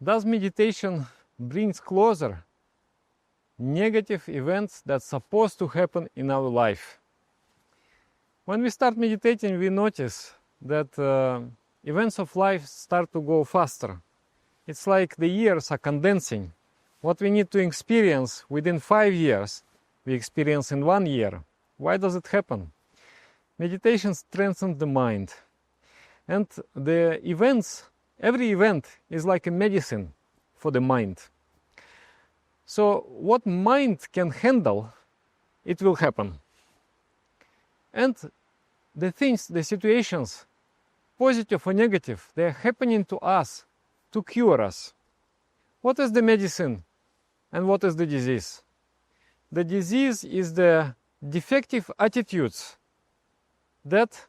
Does meditation brings closer negative events that's supposed to happen in our life? When we start meditating, we notice that events of life start to go faster. It's like the years are condensing. What we need to experience within 5 years, we experience in 1 year. Why does it happen? Meditation strengthens the mind. And the events, every event is like a medicine for the mind. So what mind can handle, it will happen. And the things, the situations, positive or negative, they are happening to us to cure us. What is the medicine and what is the disease? The disease is the defective attitudes that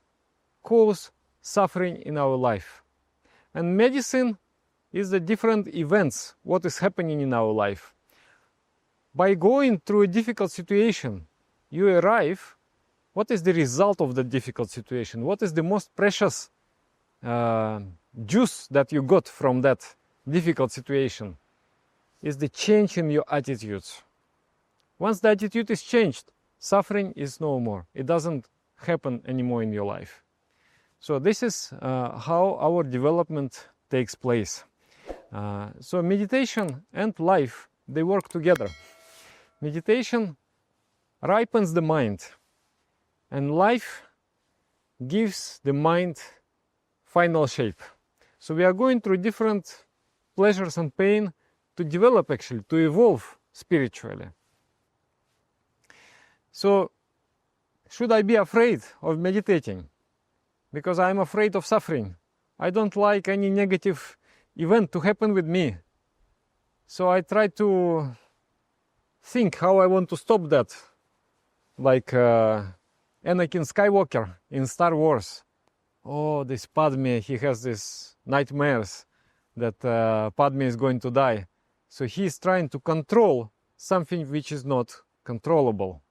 cause suffering in our life. And medicine is the different events, what is happening in our life. By going through a difficult situation, you arrive, what is the result of the difficult situation? What is the most precious juice that you got from that difficult situation? Is the change in your attitudes. Once the attitude is changed, suffering is no more. It doesn't happen anymore in your life. So this is how our development takes place. So meditation and life, they work together. Meditation ripens the mind, and life gives the mind final shape. So we are going through different pleasures and pain to develop, actually, to evolve spiritually. So should I be afraid of meditating? Because I'm afraid of suffering. I don't like any negative event to happen with me. So I try to think how I want to stop that. Like Anakin Skywalker in Star Wars. Oh, this Padme, he has these nightmares that Padme is going to die. So he's trying to control something which is not controllable.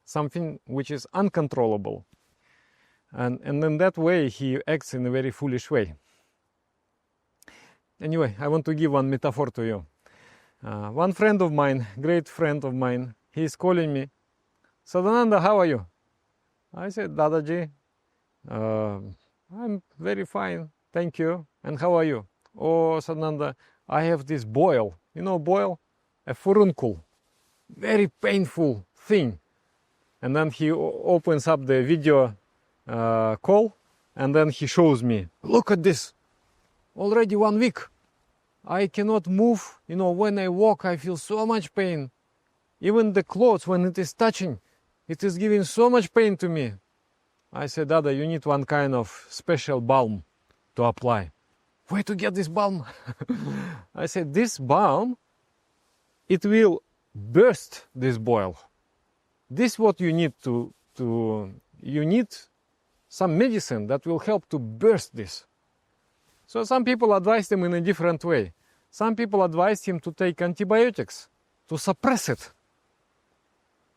Something which is uncontrollable. And in that way, he acts in a very foolish way. Anyway, I want to give one metaphor to you. One friend of mine, great friend of mine, he is calling me, Sadananda, how are you? I said, Dadaji, I'm very fine, thank you. And how are you? Oh, Sadananda, I have this boil. You know boil? A furuncle. Very painful thing. And then he opens up the video call, and then he shows me, look at this, already 1 week. I cannot move, you know, when I walk I feel so much pain. Even the clothes, when it is touching, it is giving so much pain to me. I said, Dada, you need one kind of special balm to apply. Where to get this balm? I said, this balm, it will burst this boil. This is what you need you need some medicine that will help to burst this. So some people advise him in a different way. Some people advise him to take antibiotics to suppress it.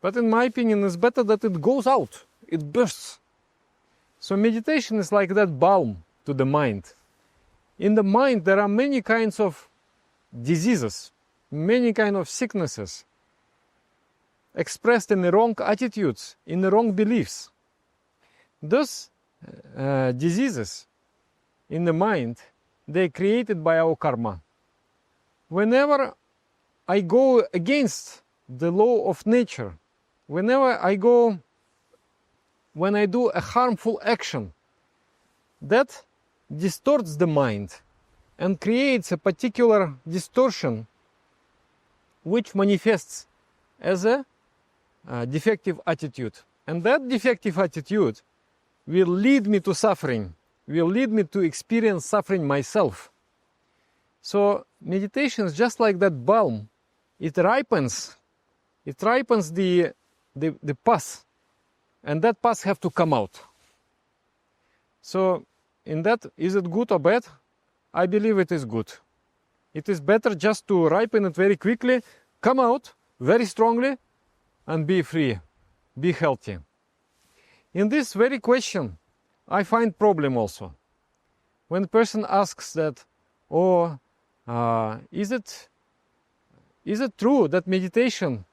But in my opinion, it's better that it goes out, it bursts. So meditation is like that balm to the mind. In the mind, there are many kinds of diseases, many kinds of sicknesses, expressed in the wrong attitudes, in the wrong beliefs. Those diseases in the mind, they're created by our karma. Whenever I go against the law of nature, when I do a harmful action, that distorts the mind and creates a particular distortion which manifests as a defective attitude. And that defective attitude will lead me to suffering, will lead me to experience suffering myself. So meditation is just like that balm. It ripens the pus, and that pus have to come out. So in that, is it good or bad? I believe it is good. It is better just to ripen it very quickly, come out very strongly, and be free, be healthy. In this very question, I find problem also. When a person asks that, oh, Is it true that meditation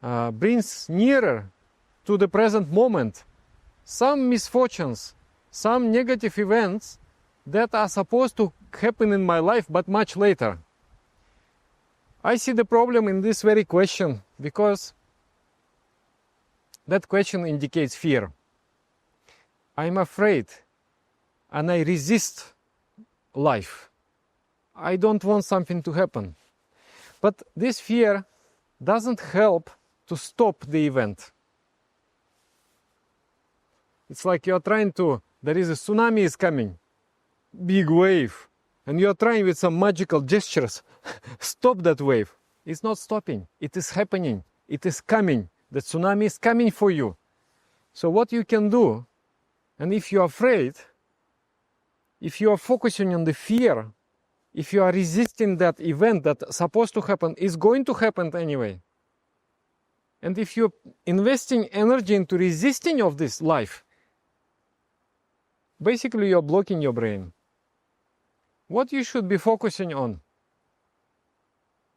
brings nearer to the present moment some misfortunes, some negative events that are supposed to happen in my life but much later? I see the problem in this very question because that question indicates fear. I'm afraid and I resist life. I don't want something to happen. But this fear doesn't help to stop the event. It's like you're trying to, there is a tsunami is coming, big wave, and you're trying with some magical gestures, stop that wave. It's not stopping, it is happening, it is coming. The tsunami is coming for you. So what you can do, and if you're afraid, if you are focusing on the fear, if you are resisting that event that's supposed to happen, is going to happen anyway. And if you're investing energy into resisting of this life, basically you're blocking your brain. What you should be focusing on?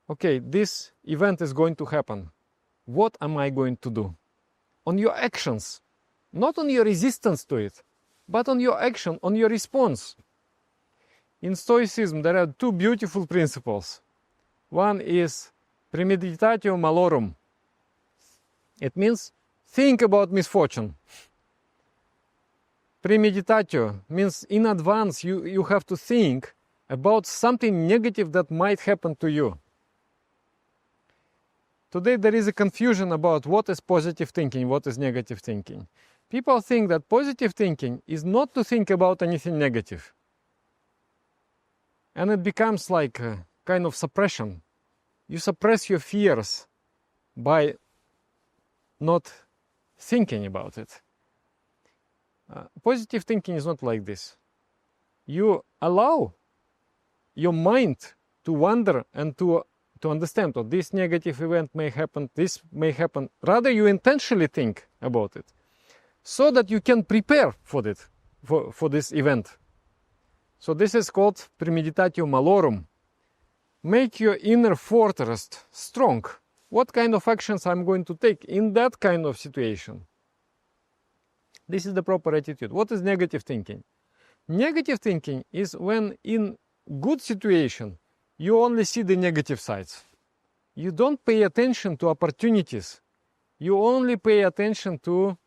Okay, this event is going to happen. What am I going to do? On your actions, not on your resistance to it, but on your action, on your response. In Stoicism, there are two beautiful principles. One is premeditatio malorum. It means think about misfortune. Premeditatio means in advance you have to think about something negative that might happen to you. Today there is a confusion about what is positive thinking, what is negative thinking. People think that positive thinking is not to think about anything negative. And it becomes like a kind of suppression. You suppress your fears by not thinking about it. Positive thinking is not like this. You allow your mind to wander and to understand that this negative event may happen, this may happen. Rather, you intentionally think about it so that you can prepare for it, for this event. So this is called premeditatio malorum. Make your inner fortress strong. What kind of actions I'm going to take in that kind of situation? This is the proper attitude. What is negative thinking? Negative thinking is when in good situation you only see the negative sides. You don't pay attention to opportunities. You only pay attention to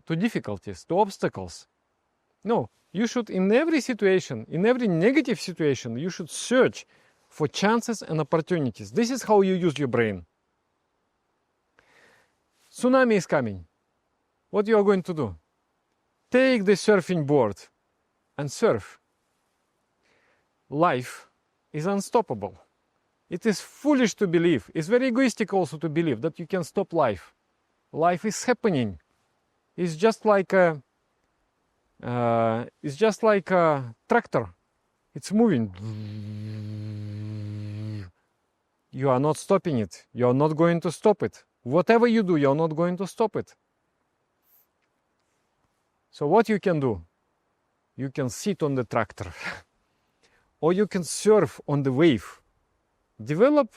difficulties, to obstacles. No, you should in every situation, in every negative situation, you should search for chances and opportunities. This is how you use your brain. Tsunami is coming. What you are going to do? Take the surfing board and surf. Life is unstoppable. It is foolish to believe. It's very egoistic also to believe that you can stop life. Life is happening. It's just like a tractor. It's moving. You are not stopping it. You are not going to stop it. Whatever you do, you are not going to stop it. So what you can do? You can sit on the tractor or you can surf on the wave. Develop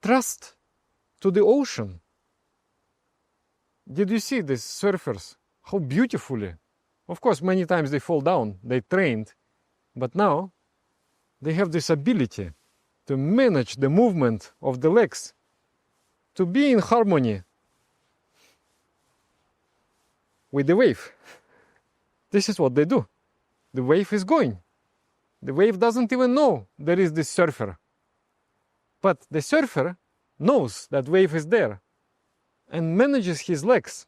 trust to the ocean. Did you see these surfers? How beautifully. Of course, many times they fall down, they trained, but now they have this ability to manage the movement of the legs, to be in harmony with the wave. This is what they do. The wave is going. The wave doesn't even know there is this surfer. But the surfer knows that wave is there and manages his legs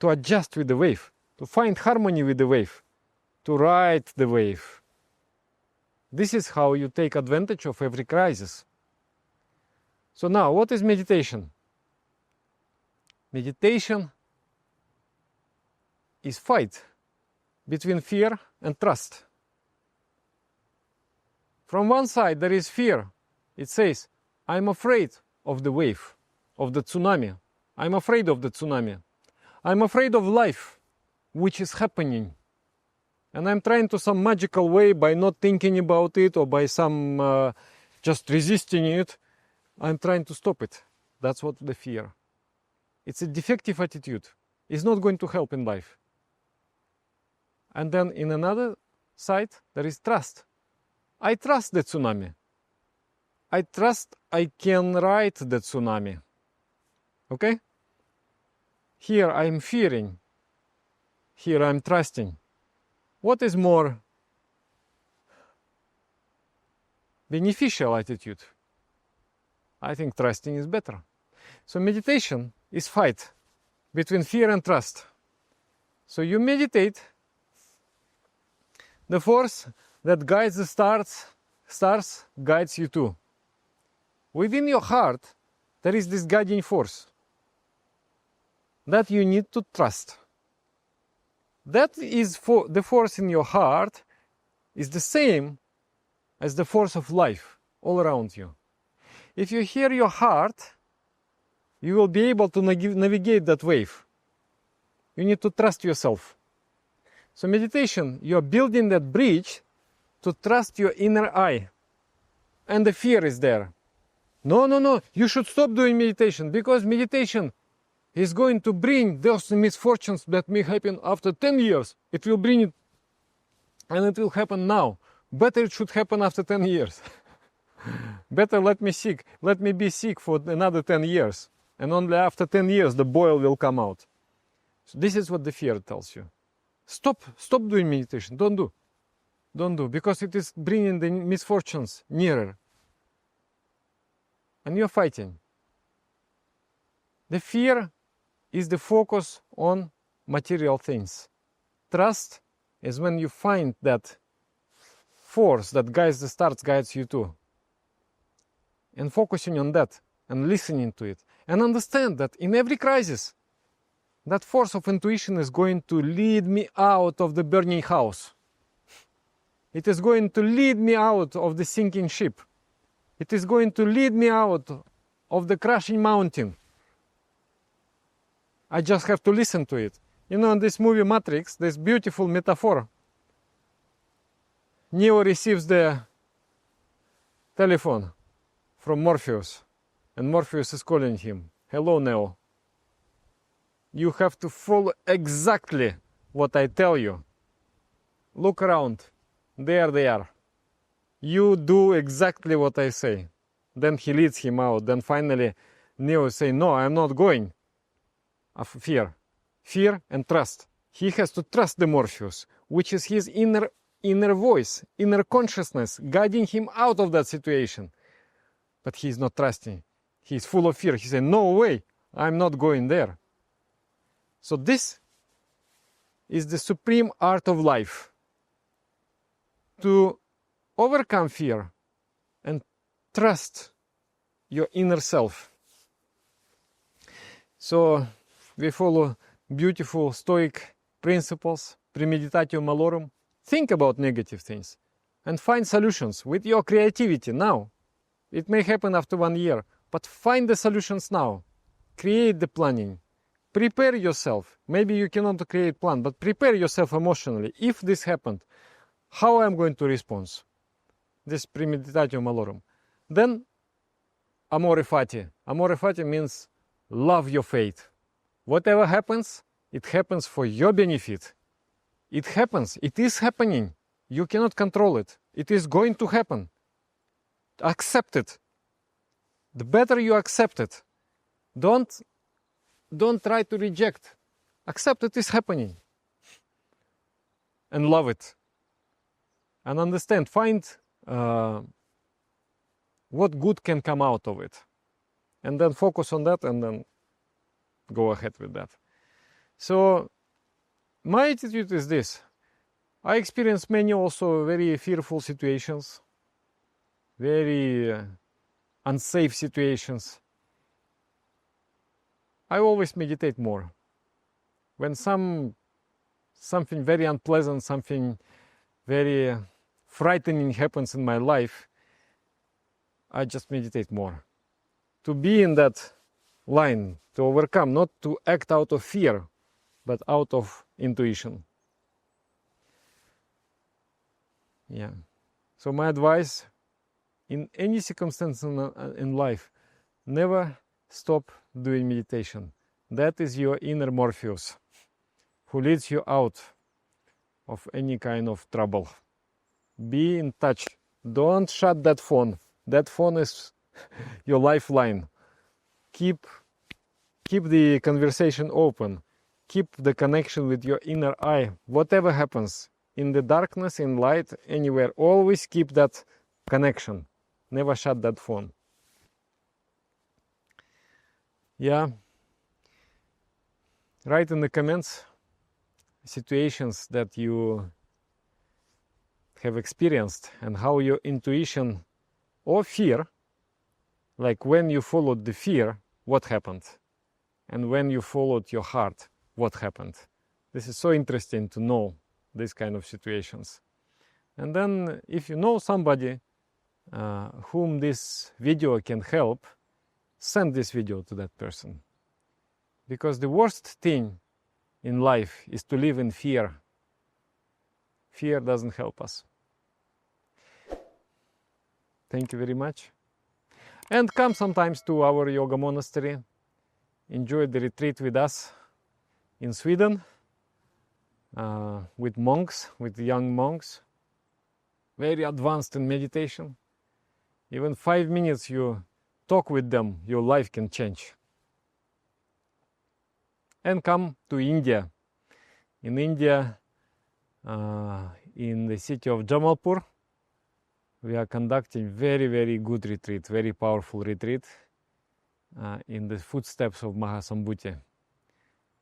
to adjust with the wave, to find harmony with the wave, to ride the wave. This is how you take advantage of every crisis. So now, what is meditation? Meditation is fight between fear and trust. From one side there is fear. It says, I'm afraid of the wave, of the tsunami. I'm afraid of the tsunami. I'm afraid of life, which is happening. and I'm trying to some magical way by not thinking about it or by some just resisting it, I'm trying to stop it. That's what the fear. It's a defective attitude. It's not going to help in life. And then in another side, there is trust. I trust the tsunami. I trust I can ride the tsunami. Okay? Here I'm fearing. Here I'm trusting. What is more beneficial attitude? I think trusting is better. So meditation is fight between fear and trust. So you meditate, the force that guides the stars guides you too. Within your heart, there is this guiding force that you need to trust. That is for the force in your heart is the same as the force of life all around you. If you hear your heart, you will be able to navigate that wave. You need to trust yourself. So meditation, you are building that bridge to trust your inner eye. And the fear is there. No, you should stop doing meditation, because meditation is going to bring those misfortunes that may happen after 10 years. It will bring it, and it will happen now. Better it should happen after 10 years. Better let me be sick for another 10 years. And only after 10 years the boil will come out. So this is what the fear tells you. Stop doing meditation. Don't do, because it is bringing the misfortunes nearer. And you're fighting. The fear is the focus on material things. Trust is when you find that force that guides the stars guides you too. And focusing on that and listening to it. And understand that in every crisis, that force of intuition is going to lead me out of the burning house. It is going to lead me out of the sinking ship. It is going to lead me out of the crashing mountain. I just have to listen to it. You know, in this movie Matrix, this beautiful metaphor. Neo receives the telephone from Morpheus, and Morpheus is calling him. Hello, Neo. You have to follow exactly what I tell you. Look around. There they are. You do exactly what I say. Then he leads him out. Then finally, Neo says, no, I'm not going. Of fear and trust. He has to trust the Morpheus, which is his inner voice, inner consciousness, guiding him out of that situation. But he is not trusting. He is full of fear. He said, no way, I'm not going there. So this is the supreme art of life. To overcome fear and trust your inner self. So we follow beautiful Stoic principles, premeditatio malorum. Think about negative things and find solutions with your creativity now. It may happen after 1 year, but find the solutions now. Create the planning. Prepare yourself. Maybe you cannot create plan, but prepare yourself emotionally. If this happened, how I'm going to respond? This premeditatio malorum. Then, Amor Fati. Amor Fati means love your fate. Whatever happens, it happens for your benefit. It happens. It is happening. You cannot control it. It is going to happen. Accept it. The better you accept it. Don't try to reject. Accept it is happening. And love it. And understand. Find what good can come out of it. And then focus on that and then go ahead with that. So my attitude is this. I experienced many also very fearful situations, very unsafe situations. I always meditate more. When something very unpleasant, something very frightening happens in my life, I just meditate more. To be in that line, to overcome, not to act out of fear, but out of intuition. Yeah. So my advice, in any circumstance in life, never stop doing meditation. That is your inner Morpheus, who leads you out of any kind of trouble. Be in touch. Don't shut that phone. That phone is your lifeline. Keep the conversation open. Keep the connection with your inner eye. Whatever happens, in the darkness, in light, anywhere, always keep that connection. Never shut that phone. Yeah. Write in the comments situations that you have experienced and how your intuition or fear, like when you followed the fear, what happened? And when you followed your heart, what happened? This is so interesting to know these kind of situations. And then if you know somebody whom this video can help, send this video to that person. Because the worst thing in life is to live in fear. Fear doesn't help us. Thank you very much. And come sometimes to our yoga monastery. Enjoy the retreat with us in Sweden, with monks, with young monks, very advanced in meditation. Even 5 minutes you talk with them, your life can change. And come to India. In India, in the city of Jamalpur, we are conducting very, very good retreat, very powerful retreat in the footsteps of Mahasambhuti.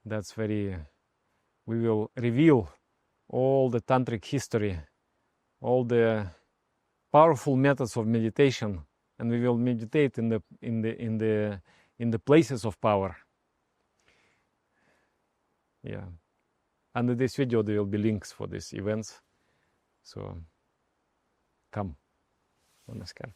That's very, we will reveal all the tantric history, all the powerful methods of meditation, and we will meditate in the places of power. Yeah. Under this video there will be links for these events. So come. Namaskar.